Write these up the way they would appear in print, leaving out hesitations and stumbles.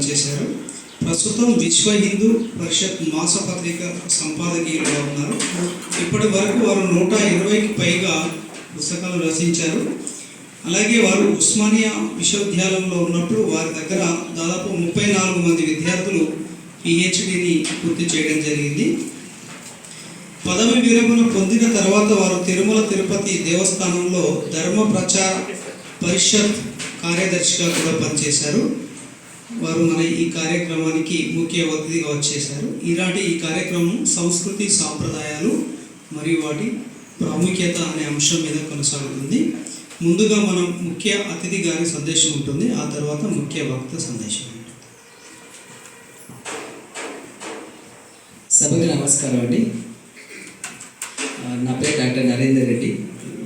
పనిచేశారు. ప్రస్తుతం విశ్వ హిందూ పరిషత్ మాసపత్రిక సంపాదకీయులుగా ఉన్నారు. ఇప్పటి వరకు వారు 120కి పైగా పుస్తకాలు రచించారు. అలాగే వారు ఉస్మానియా విశ్వవిద్యాలయంలో ఉన్నప్పుడు వారి దగ్గర దాదాపు 34 మంది విద్యార్థులు పిహెచ్డిని పూర్తి చేయడం జరిగింది. పదవి విరమణ పొందిన తర్వాత వారు తిరుమల తిరుపతి దేవస్థానంలో ధర్మ ప్రచార పరిషత్ కార్యదర్శిగా కూడా పనిచేశారు. వారు మన ఈ కార్యక్రమానికి ముఖ్య అతిథిగా వచ్చేశారు. ఈ కార్యక్రమం సంస్కృతి సాంప్రదాయాలు మరియు వాటి ప్రాముఖ్యత అనే అంశం మీద కొనసాగుతుంది. ముందుగా మనం ముఖ్య అతిథి గారి సందేశం ఉంటుంది, ఆ తర్వాత ముఖ్య వక్త సందేశం ఉంటుంది. సభకి నమస్కారం అండి. నా పేరు డాక్టర్ నరేందర్ రెడ్డి,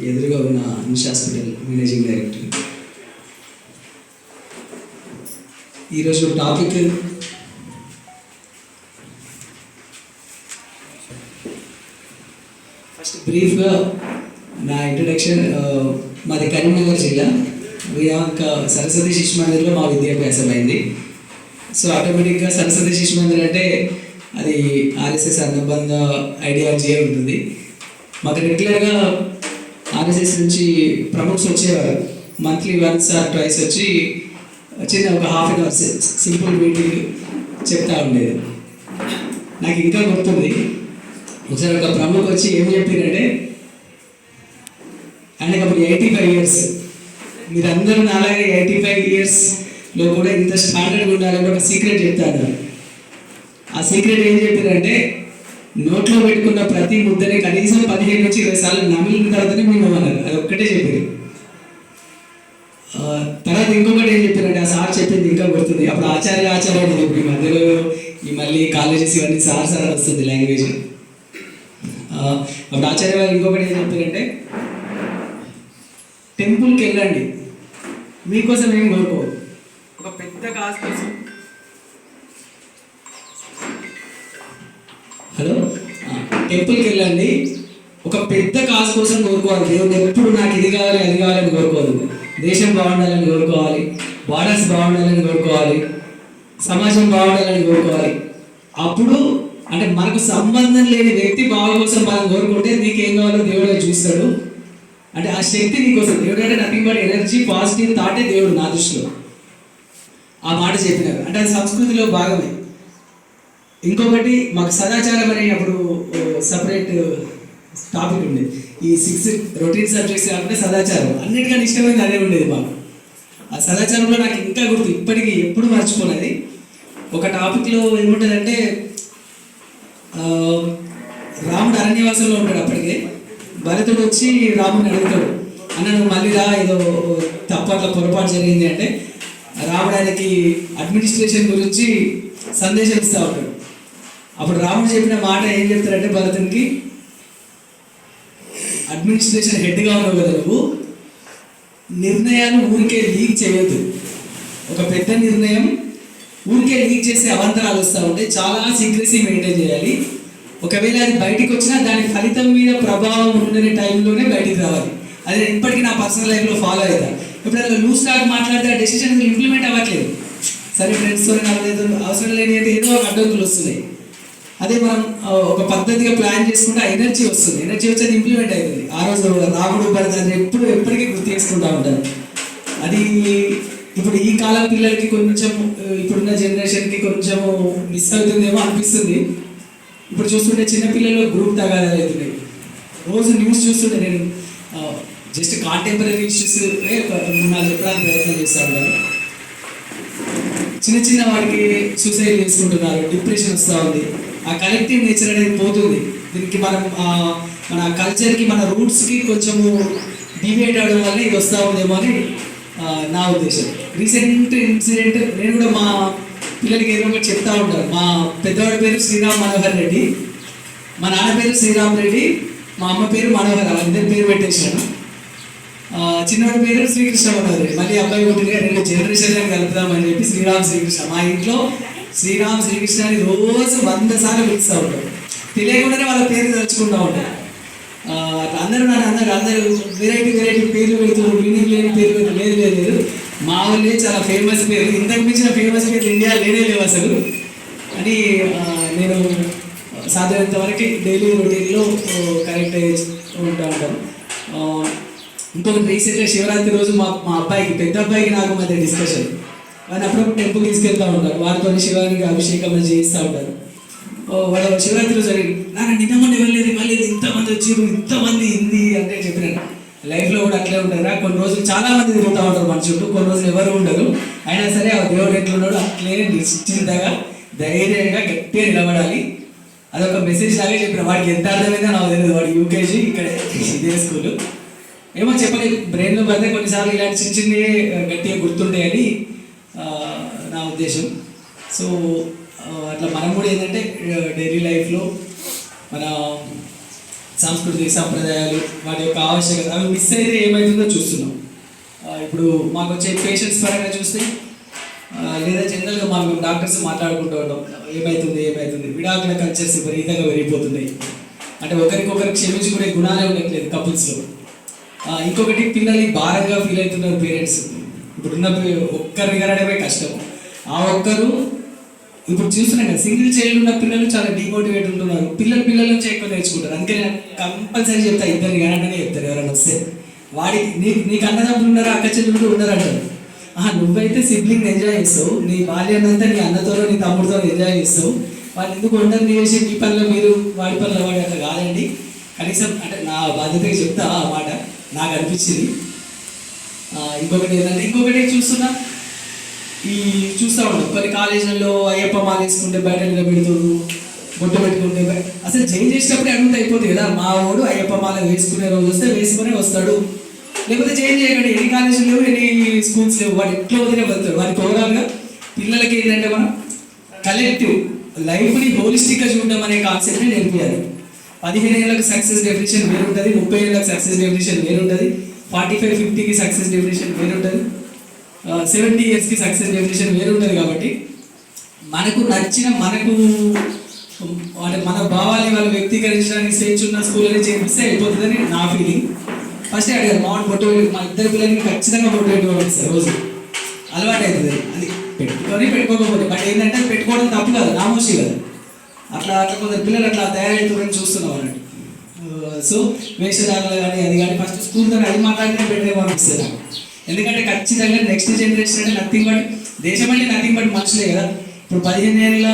ఎదురుగా ఉన్న నిష్ హాస్పిటల్ మేనేజింగ్ డైరెక్టర్. ఈరోజు టాపిక్ ఫస్ట్ బ్రీఫ్గా నా ఇంట్రడక్షన్. మాది కరీంనగర్ జిల్లా, వినాయక సరస్వతి శిశు మందిర్లో మా విద్యాభ్యాసం అయింది. సో ఆటోమేటిక్గా సరస్వతి శిశు మందిర్ అంటే అది ఆర్ఎస్ఎస్ అనుబంధ ఐడియాలజీ ఉంటుంది. మాకు రెగ్యులర్గా ఆర్ఎస్ఎస్ నుంచి ప్రమోట్స్ వచ్చేవారు. మంత్లీ వన్స్ ఆర్ ట్వైస్ వచ్చి చిన్న ఒక half an hour simple meeting చెప్తా ఉండేది. నాకు ఇంకా గుర్తుంది, ఒకసారి ఒక ప్రముఖ వచ్చి ఏం చెప్పారంటే, ఆయనకు అప్పుడు 85 years, మీరందరూ నాలాగే 85 yearsలో కూడా ఇంత స్టాండర్డ్గా ఉండాలని ఒక సీక్రెట్ చెప్తాను. ఆ సీక్రెట్ ఏం చెప్పారంటే, నోట్లో పెట్టుకున్న ప్రతి ముద్దని కనీసం 15 నుంచి 20 సార్లు నమిలిన తర్వాతనే మేము అన్నారు. అది ఒక్కటే చెప్పారు. తర్వాత ఇంకొకటి ఏం చెప్పారంటే, ఆ సార్ చెప్పింది ఇంకా గుర్తుంది. అప్పుడు ఆచార్య ఇప్పుడు ఈ మధ్యలో ఈ మళ్ళీ కాలేజెస్ ఇవన్నీ సార్ వస్తుంది లాంగ్వేజ్. అప్పుడు ఆచార్య వారు ఇంకొకటి ఏం చెప్పారంటే, టెంపుల్కి వెళ్ళండి, మీకోసం ఏం కోరుకోదు, ఒక పెద్ద కాజ్ కోసం. హలో, టెంపుల్కి వెళ్ళండి, ఒక పెద్ద కాజ్ కోసం కోరుకోవాలి. దేవుడు ఎప్పుడు నాకు ఇది కావాలి అది కావాలని కోరుకోదు. దేశం బాగుండాలని కోరుకోవాలి, బార్డర్స్ బాగుండాలని కోరుకోవాలి, సమాజం బాగుండాలని కోరుకోవాలి. అప్పుడు అంటే మనకు సంబంధం లేని వ్యక్తి బాగు కోసం మనం కోరుకుంటే నీకేం కావాలో దేవుడు చూస్తాడు. అంటే ఆ శక్తి నీకోసం. దేవుడు అంటే నథింగ్ బట్ ఎనర్జీ, పాజిటివ్ థాటే దేవుడు నా దృష్టిలో. ఆ మాట చెప్పినారు అంటే అది సంస్కృతిలో భాగమే. ఇంకొకటి మాకు సదాచారం అనే అప్పుడు సపరేట్ టాపిక్ ఉండేది. ఈ 6 రొటీన్ సబ్జెక్ట్స్ కాకుండా సదాచారం అన్నిటికన్నా ఇష్టమైంది అదే ఉండేది మాకు. ఆ సదాచారంలో నాకు ఇంకా గుర్తు, ఇప్పటికీ ఎప్పుడు మర్చిపోలేదు. ఒక టాపిక్లో ఏముంటుందంటే, రాముడు అరణ్యవాసంలో ఉంటాడు. అప్పటికే భరతుడు వచ్చి రాముడిని అడుగుతాడు, అన్న నువ్వు మళ్ళీ రా, ఏదో తప్పట్ల పొరపాటు జరిగింది అంటే, రాముడు ఆయనకి అడ్మినిస్ట్రేషన్ గురించి సందేశం ఇస్తూ ఉంటాడు. అప్పుడు రాముడు చెప్పిన మాట ఏం చెప్తాడంటే భరతునికి, అడ్మినిస్ట్రేషన్ హెడ్గా ఉన్నావు కదా నువ్వు, నిర్ణయాలు ఊరికే లీక్ చేయొద్దు. ఒక పెద్ద నిర్ణయం ఊరికే లీక్ చేసే అవాంతరాలు వస్తూ ఉంటే చాలా సీక్రెసీ మెయింటైన్ చేయాలి. ఒకవేళ అది బయటికి వచ్చినా దాని ఫలితం మీద ప్రభావం ఉండని టైంలోనే బయటికి రావాలి. అది ఇప్పటికీ నా పర్సనల్ లైఫ్లో ఫాలో అవుతాను. ఇప్పుడు అలా లూజ్ టాక్ మాట్లాడితే ఆ డెసిషన్ ఇంప్లిమెంట్ అవ్వట్లేదు. సరే ఫ్రెండ్స్తో అవసరం లేని అంటే ఏదో అడ్డంకులు వస్తున్నాయి. అదే మనం ఒక పద్ధతిగా ప్లాన్ చేసుకుంటే ఆ ఎనర్జీ వస్తుంది. ఎనర్జీ వచ్చి అది ఇంప్లిమెంట్ అవుతుంది. ఆ రోజు రాముడు భరతుడు ఎప్పటికీ గుర్తు చేసుకుంటూ ఉంటాను. అది ఇప్పుడు ఈ కాలం పిల్లలకి కొంచెం, ఇప్పుడున్న జనరేషన్కి కొంచెం మిస్ అవుతుందేమో అనిపిస్తుంది. ఇప్పుడు చూస్తుంటే చిన్నపిల్లలు గ్రూప్ తగాదాలు అవుతున్నాయి. రోజు న్యూస్ చూస్తుంటే నేను జస్ట్ కాంటెంపరీ ఇష్యూస్ 3-4 చెప్పడానికి ప్రయత్నం చేస్తూ ఉంటాను. చిన్న వాడికి సూసైడ్ చేసుకుంటున్నారు, డిప్రెషన్ వస్తూ ఉంది. ఆ కలెక్టివ్ నేచర్ అనేది పోతుంది. దీనికి మనం మన కల్చర్కి, మన రూట్స్కి కొంచెము డివేట్ అవడం వల్ల ఇది వస్తూ ఉందేమో అని నా ఉద్దేశం. రీసెంట్ ఇన్సిడెంట్, నేను కూడా మా పిల్లలకి ఏదో ఒకటి చెప్తా ఉంటాను. మా పెద్దవాడి పేరు శ్రీరామ్ మనోహర్ రెడ్డి, మా నాన్న పేరు శ్రీరామ్ రెడ్డి, మా అమ్మ పేరు మనోహర్, ఇద్దరు పేరు పెట్టేసాను. చిన్నవాడి పేరు శ్రీకృష్ణ మనోహర్ రెడ్డి. మళ్ళీ అబ్బాయి ఒకటిగా 2 జనరేషన్లను కలుపుదామని చెప్పి శ్రీరామ్ శ్రీకృష్ణ. మా ఇంట్లో శ్రీరామ్ శ్రీకృష్ణ అని రోజు 100 సార్లు పిలుస్తూ ఉంటారు. తెలియకుండానే వాళ్ళ పేరు తలుచుకుంటూ ఉంటారు. అందరూ వెరైటీ పేర్లు పెడుతూ, మీనింగ్ లేని పేర్లు లేదు. మా ఊళ్ళే చాలా ఫేమస్ పేరు, ఇంతకు మించిన ఫేమస్ పేరు ఇండియా లేనే లేవు అసలు అని నేను సాధ్యమైనంత వరకు డైలీ రొటీన్లో కరెక్ట్ ఉంటా ఉంటాను. ఇంకొకటి రీసెంట్గా శివరాత్రి రోజు మా అబ్బాయికి, పెద్ద అబ్బాయికి నాకు మధ్య డిస్కషన్, వాడిని అప్పుడప్పుడు టెంపుల్ తీసుకెళ్తూ ఉంటారు, వారితో శివానికి అభిషేకం చేస్తూ ఉంటారు. వాడు శివరాత్రి రోజు నాకు నిన్నమంది వెళ్ళలేదు మళ్ళీ ఇంతమంది వచ్చారు, ఇంతమంది ఇంది అంటే చెప్పినాను. లైఫ్లో కూడా అట్లే ఉంటారా, కొన్ని రోజులు చాలా మంది తిరుగుతూ ఉంటారు మన చుట్టూ, కొన్ని రోజులు ఎవరు ఉండరు. అయినా సరే ఆ దేవుడు ఎట్లున్నాడు అట్లే నిశ్చింతగా ధైర్యంగా గట్టిగా నిలబడాలి. అదొక మెసేజ్ లాగే చెప్పిన. వాడికి ఎంత అర్థమైందో నాకు తెలియదు, వాడు యూకేజీ ఇక్కడ ఇదే స్కూల్. ఏమో చెప్పలేదు, బ్రెయిన్లో పడితే కొన్నిసార్లు ఇలాంటి చిన్న చిన్నవి గట్టిగా గుర్తుంటాయని నా ఉద్దేశం. సో అట్లా మనం కూడా ఏంటంటే డైలీ లైఫ్లో మన సాంస్కృతిక సాంప్రదాయాలు వాటి యొక్క ఆవశ్యకత అవి మిస్ అయితే ఏమవుతుందో చూస్తున్నాం. ఇప్పుడు మాకు వచ్చే పేషెంట్స్ పరంగా చూస్తే లేదా జనరల్గా మాకు డాక్టర్స్ మాట్లాడుకుంటూ ఉంటాం, ఏమవుతుంది విడాకుల కల్చర్స్ విపరీతంగా పెరిగిపోతున్నాయి. అంటే ఒకరికొకరు క్షమించుకునే గుణాలే ఉండట్లేదు కపుల్స్లో. ఇంకొకటి పిల్లల్ని భారంగా ఫీల్ అవుతున్నారు పేరెంట్స్. ఇప్పుడున్న ఒక్కరిని కనడమే కష్టం. ఆ ఒక్కరు ఇప్పుడు చూస్తున్నాం కదా, సింగిల్ చైల్డ్ ఉన్న పిల్లలు చాలా డిమోటివేట్ ఉంటున్నారు. పిల్లల నుంచి ఎక్కువ నేర్చుకుంటారు. అందుకని కంపల్సరీ చెప్తా, ఇద్దరిని కనంటనే చెప్తారు ఎవరైనా వస్తే. వాడికి నీకు అన్నదమ్ములు ఉన్నారా, అక్క చెల్లెలు ఉన్నారంటారు. నువ్వైతే సిబ్లింగ్ ఎంజాయ్ చేస్తావు, నీ బాల్యాన్నంతా నీ అన్నతోనో నీ తమ్ముడితో ఎంజాయ్ చేస్తావు. వాళ్ళు ఎందుకు ఉండని చేసి మీ పనిలో మీరు వాడి పనిలో వాడి అట్లా కాదండి. కనీసం అంటే నా బాధ్యతగా చెప్తా ఆ మాట, నాకు అనిపించింది. ఇంకొకటి చూస్తూ ఉంటాం కొన్ని కాలేజీలలో అయ్యప్ప మాల వేసుకుంటే బయట నిలబెడుతున్నారు, బొట్టు పెట్టుకుంటే అసలు చేంజ్ చేసేటప్పుడే అడుగుతా అయిపోతుంది కదా. మా వాడు అయ్యప్ప మాల వేసుకునే రోజు వస్తే వేసుకునే వస్తాడు, లేకపోతే చేంజ్ చేయకండి. ఎన్ని కాలేజీలు లేవు, ఎన్ని స్కూల్స్ లేవు, వాడు ఎట్లా వదిలే వెళ్తాడు. వాడికి ఓవరాల్గా పిల్లలకి ఏంటంటే మనం కలెక్టివ్ లైఫ్ని హోలిస్టిక్గా చూడడం అనే కాన్సెప్ట్ని నేర్పించాలి. 15 ఏళ్ళకి సక్సెస్ డెఫినేషన్ వేరుంటుంది, 30 ఏళ్ళకి సక్సెస్ డెఫినేషన్ వేరుంటుంది, 45-50కి సక్సెస్ డెఫినేషన్ వేరుంటుంది, 70 ఇయర్స్కి సక్సెస్ డెఫినేషన్ వేరుంటుంది. కాబట్టి మనకు నచ్చిన మన భావాన్ని వాళ్ళు వ్యక్తీకరించడానికి స్వేచ్ఛ ఉన్న స్కూల్ని చేపిస్తే అయిపోతుందని నా ఫీలింగ్. ఫస్ట్ అడిగారు మా మోటివేట్, మా ఇద్దరు పిల్లలకి ఖచ్చితంగా మోటివేట్ పంపిస్తారు రోజు, అలవాటు అవుతుంది. అది పెట్టుకోకపోతే బట్ ఏంటంటే పెట్టుకోవడం తప్పు కాదు, నామోషి కాదు. అట్లా కొందరు పిల్లలు అట్లా తయారవుతారని చూస్తున్నాం అన్నట్టు. సో వేషధారాలు కానీ అది కానీ ఫస్ట్ స్కూల్ ద్వారా అది మాట్లాడితే పెట్టే పంపిస్తారు. ఎందుకంటే ఖచ్చితంగా నెక్స్ట్ జనరేషన్ అంటే నథింగ్ బట్ దేశం అంటే నథింగ్ బట్ మనుషులే కదా. ఇప్పుడు 15 ఏళ్ళ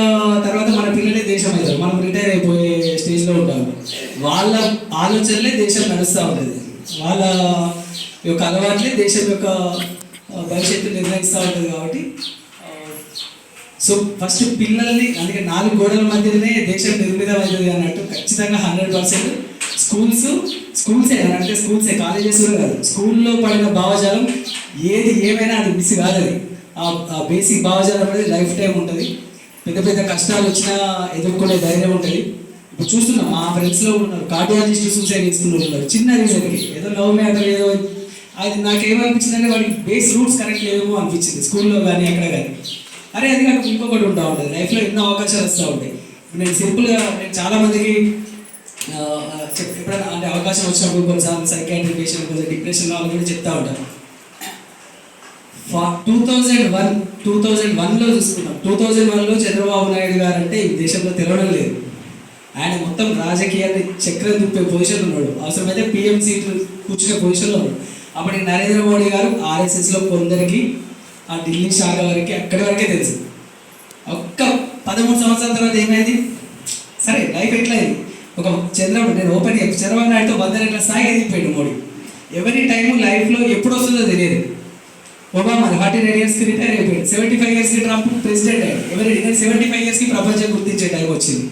తర్వాత మన పిల్లలే దేశం అవుతారు, మనం రిటైర్ అయిపోయే స్టేజ్లో ఉంటాము. వాళ్ళ ఆలోచనలే దేశం నడుస్తూ ఉంటుంది, వాళ్ళ యొక్క అలవాట్లే దేశం యొక్క భవిష్యత్తు నిర్ణయిస్తూ ఉంటుంది. కాబట్టి సో ఫస్ట్ పిల్లల్ని, అందుకే 4 గోడల మధ్యలోనే దేశం నిర్మితం అవుతుంది అన్నట్టు ఖచ్చితంగా 100% స్కూల్సే అంటే స్కూల్సే, కాలేజెస్ కూడా కాదు, స్కూల్లో పడిన భావజాలం ఏది ఏమైనా అది మిస్ కాదు. అది ఆ బేసిక్ భావజాలం అనేది లైఫ్ టైం ఉంటుంది. పెద్ద కష్టాలు వచ్చినా ఎదుర్కొనే ధైర్యం ఉంటుంది. ఇప్పుడు చూస్తున్నాం మా ఫ్రెండ్స్లో ఉన్నారు కార్డియాలజిస్ట్ సూసైడ్ చేసుకున్నారు చిన్న రీజన్కి, ఏదో లవ్ మ్యాటర్ ఏదో. అది నాకేమనిపించిందంటే వాడికి బేస్ రూట్స్ కరెక్ట్ లేవు అనిపించింది, స్కూల్లో కానీ ఎక్కడ కానీ. అరే అది నాకు ఇంకొకటి ఉంటా ఉంటుంది, లైఫ్లో ఎన్నో అవకాశాలు వస్తూ ఉంటాయి. నేను సింపుల్గా చాలామందికి ఎప్పుడైనా అంటే అవకాశం వచ్చినప్పుడు కొన్నిసార్లు సైకాట్రీ పేషెంట్, కొంచెం డిప్రెషన్ వాళ్ళు కూడా చెప్తా ఉంటారు. 2001లో చూసుకున్నాం. 2001లో చంద్రబాబు నాయుడు గారు అంటే ఈ దేశంలో తెలవడం లేదు. ఆయన మొత్తం రాజకీయాన్ని చక్రం తిప్పే పొజిషన్ ఉన్నాడు, అవసరమైతే పిఎం సీట్లు కూర్చునే పొజిషన్లో ఉన్నాడు. అప్పటికి నరేంద్ర మోడీ గారు ఆర్ఎస్ఎస్లో కొందరికి ఆ ఢిల్లీ శాఖ వరకు అక్కడి వరకే తెలుసు. ఒక్క 13 సంవత్సరాల తర్వాత ఏమైంది? సరే లైఫ్ ఎట్లా అయింది? ఒక నేను ఓపెన్ చంద్రబాబు నాయుడుతో 100 రెట్ల స్థాయికి ఎదిగిపోయాడు మోడీ. ఎవరి టైము లైఫ్లో ఎప్పుడు వస్తుందో తెలియదు. ఒబామా 49 ఇయర్స్కి రిటైర్ అయిపోయాడు, 75 ఇయర్స్కి ట్రంప్ ప్రెసిడెంట్ అయ్యాడు. 75 ఇయర్స్కి ప్రపంచం గుర్తించే టైం వచ్చింది.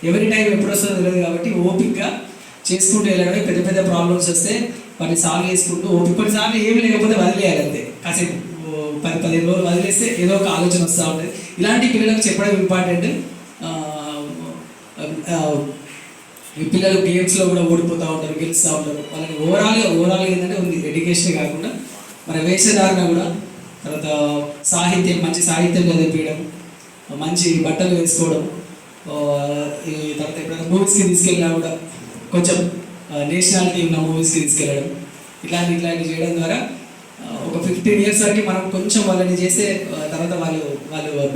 ఎవరి టైం ఎప్పుడు వస్తుందో తెలియదు. కాబట్టి ఓపికగా చేసుకుంటూ వెళ్ళడమే. పెద్ద ప్రాబ్లమ్స్ వస్తే వాటిని సాల్వ్ చేసుకుంటూ కొన్నిసార్లు ఏమి లేకపోతే వదిలేయాలి అంతే. కాసేపు 10-15 రోజులు వదిలేస్తే ఏదో ఒక ఆలోచన వస్తూ ఉంటుంది. ఇలాంటి పిల్లలకు చెప్పడం ఇంపార్టెంట్. ఈ పిల్లలు గేమ్స్లో కూడా ఓడిపోతూ ఉంటారు, గెలుస్తూ ఉంటారు. వాళ్ళని ఓవరాల్గా ఏంటంటే ఉంది ఎడ్యుకేషన్ కాకుండా మన వేషధారణ కూడా, తర్వాత మంచి సాహిత్యం చదివించడం, మంచి బట్టలు వేసుకోవడం, ఈ తర్వాత ఎప్పుడైనా మూవీస్కి తీసుకెళ్ళినా కూడా కొంచెం నేషనాలిటీ ఉన్న మూవీస్కి తీసుకెళ్ళడం, ఇట్లాంటివి చేయడం ద్వారా ఒక 15 years వరకు మనం కొంచెం వాళ్ళని చేస్తే తర్వాత వాళ్ళు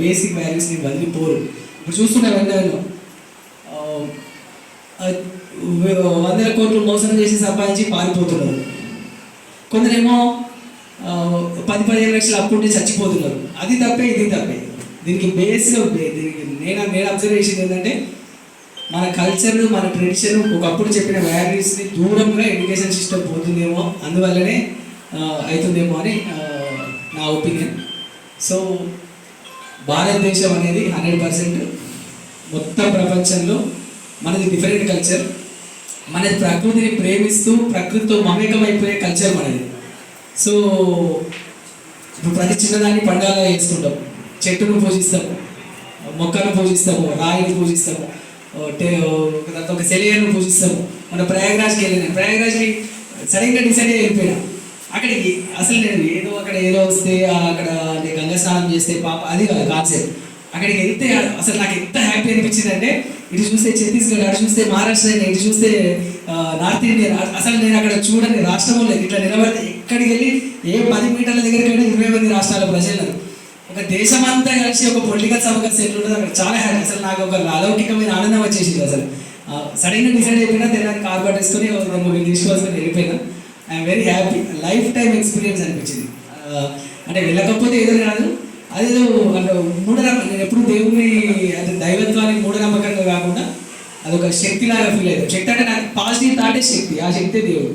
బేసిక్ వాల్యూస్ని వదిలిపోరు. ఇప్పుడు చూస్తున్న వెంటనే 100 కోట్లు మోసం చేసి సంపాదించి పారిపోతున్నారు. కొందరేమో 10-15 లక్షలు అప్పుంటే చచ్చిపోతున్నారు. అది తప్పే, ఇది తప్పే. దీనికి నేను అబ్జర్వ్ చేసింది ఏంటంటే మన కల్చర్, మన ట్రెడిషన్, ఒకప్పుడు చెప్పిన వాల్యూస్ని దూరంగా ఎడ్యుకేషన్ సిస్టమ్ పోతుందేమో, అందువల్లనే అవుతుందేమో అని నా ఒపీనియన్. సో భారతదేశం అనేది 100% మొత్తం ప్రపంచంలో మనది డిఫరెంట్ కల్చర్. మనది ప్రకృతిని ప్రేమిస్తూ ప్రకృతితో మమేకమైపోయే కల్చర్ మనది. సో ఇప్పుడు ప్రతి చిన్నదాన్ని పండుగగా చేసుకుంటాం. చెట్టును పూజిస్తాము, మొక్కను పూజిస్తాము, రాయిని పూజిస్తాము, తర్వాత ఒక సెలయర్ను పూజిస్తాము. మన ప్రయాగ్రాజ్కి వెళ్ళినాను. ప్రయాగ్రాజ్కి సడన్గా డిసైడ్ అయ్యి వెళ్ళిపోయినా. అక్కడికి అసలు నేను అక్కడ ఏదో వస్తే అక్కడ నేను గంగా స్నానం చేస్తే పాప, అది కాదు కాన్సెప్ట్. అక్కడికి వెళ్తే అసలు నాకు ఎంత హ్యాపీ అనిపించింది అంటే, ఇటు చూస్తే ఛత్తీస్గఢ్, అటు చూస్తే మహారాష్ట్ర, ఇటు చూస్తే నార్త్ ఇండియా. అసలు నేను అక్కడ చూడని రాష్ట్రంలో లేదు. ఇట్లా నిలబడితే ఎక్కడికి వెళ్ళి 10 మీటర్ల దగ్గరికి వెళ్ళి 20 మంది రాష్ట్రాల ప్రజలు, ఒక దేశమంతా కలిసి ఒక పొలిటికల్ సభగా సెట్ ఉంటుంది. అక్కడ చాలా హ్యాపీ. అసలు నాకు ఒక అలౌకికమైన ఆనందం వచ్చేసింది. అసలు సడన్గా డిసైడ్ అయిపోయినా, తెల్లని కార్ పట్టేసుకొని మూవీ తీసుకోవాల్సుకొని వెళ్ళిపోయినా. I'm very happy. Life time experience అనిపించింది. అంటే వెళ్ళకపోతే ఏదో కాదు, అదేదో అంటే మూఢనమ్మకం. నేను ఎప్పుడు దేవుని అంటే దైవత్వానికి మూఢనమ్మకంగా కాకుండా అదొక శక్తిలాగా ఫీల్ అయ్యాను. శక్తి అంటే నాకు పాజిటివ్ థాటే శక్తి, ఆ శక్తే దేవుడు.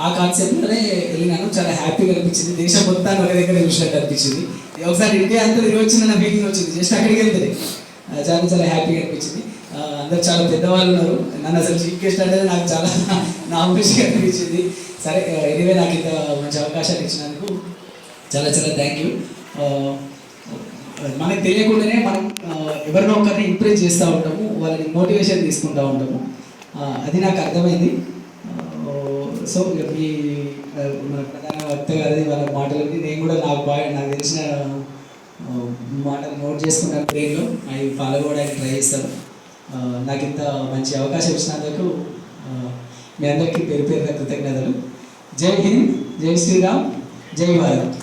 ఆ కాన్సెప్ట్లోనే వెళ్ళినాను. చాలా హ్యాపీగా అనిపించింది. దేశం మొత్తాన్ని ఒక దగ్గర చూసినట్టు అనిపించింది. ఒకసారి ఇండియా అంతా తిరిగి వచ్చింది, నా ఫీలింగ్ వచ్చింది జస్ట్ అక్కడికి వెళ్తే. చాలా చాలా హ్యాపీగా అనిపించింది. అందరు చాలా పెద్దవాళ్ళు ఉన్నారు. నన్ను అసలు చీఫ్ గెస్ట్ అంటే నాకు చాలా నామినేషన్గా అనిపించింది. సరే, ఎనివే నాకు ఇంత మంచి అవకాశాలు ఇచ్చినందుకు చాలా చాలా థ్యాంక్ యూ. మనకు తెలియకుండానే మనం ఎవరినో ఒకరిని ఇంప్రెస్ చేస్తూ ఉంటాము, వాళ్ళని మోటివేషన్ తీసుకుంటూ ఉంటాము. అది నాకు అర్థమైంది. సో మీ మన ప్రధాన వక్త గారి వాళ్ళ మాటలకి నేను కూడా నాకు తెలిసిన మాటలు నోట్ చేసుకున్న బ్రెయిన్లో అవి ఫాలో అవ్వడానికి ట్రై చేస్తాను. నాకు ఇంత మంచి అవకాశం ఇచ్చినందుకు మీ అందరికీ పేరు పేరుగా కృతజ్ఞతలు. జై హింద్, జై శ్రీరామ్, జై భారత్.